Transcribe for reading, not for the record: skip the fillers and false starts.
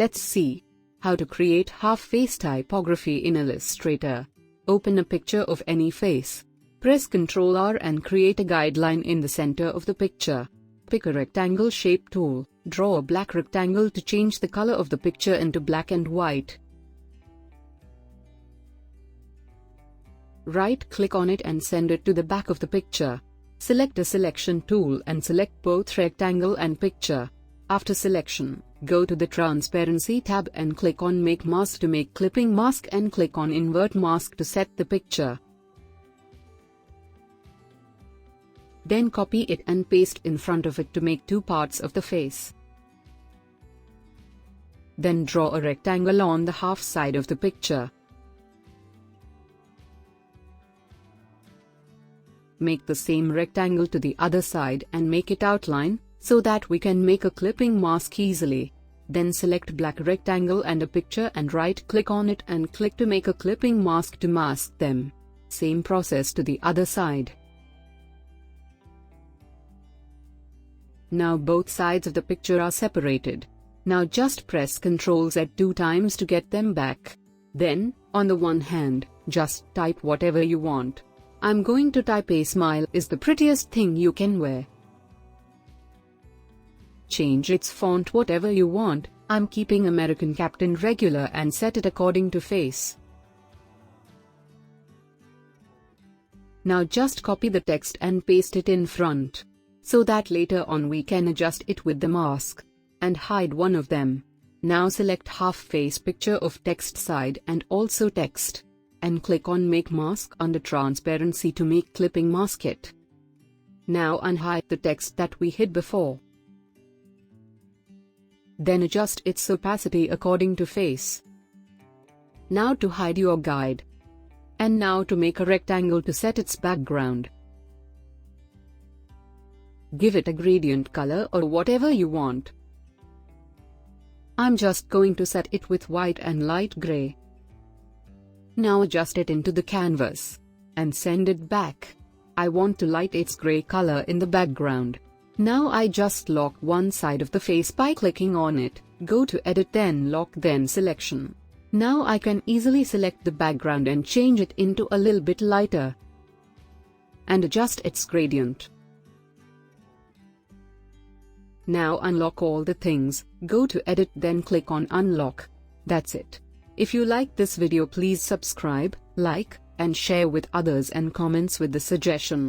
Let's see how to create half-face typography in Illustrator. Open a picture of any face. Press Ctrl R and create a guideline in the center of the picture. Pick a rectangle shape tool. Draw a black rectangle to change the color of the picture into black and white. Right-click on it and send it to the back of the picture. Select a selection tool and select both rectangle and picture. After selection, go to the Transparency tab and click on Make Mask to make clipping mask and click on Invert Mask to set the picture. Then copy it and paste in front of it to make two parts of the face. Then draw a rectangle on the half side of the picture. Make the same rectangle to the other side and make it outline, so that we can make a clipping mask easily. Then select black rectangle and a picture and right-click on it and click to make a clipping mask to mask them. Same process to the other side. Now both sides of the picture are separated. Now just press Ctrl Z 2 times to get them back. Then, on the one hand, just type whatever you want. I'm going to type "A smile is the prettiest thing you can wear." Change its font whatever you want. I'm keeping American Captain regular and set it according to face. Now just copy the text and paste it in front, so that later on we can adjust it with the mask, and hide one of them. Now select half face picture of text side and also text, and click on Make Mask under Transparency to make clipping mask it. Now unhide the text that we hid before. Then adjust its opacity according to face. Now to hide your guide. And now to make a rectangle to set its background. Give it a gradient color or whatever you want. I'm just going to set it with white and light gray. Now adjust it into the canvas and send it back. I want to light its gray color in the background. Now I just lock one side of the face by clicking on it. Go to Edit, then Lock, then Selection. Now I can easily select the background and change it into a little bit lighter and adjust its gradient. Now unlock all the things. Go to Edit, then click on Unlock. That's it. If you like this video, please subscribe, like, and share with others and comments with the suggestion.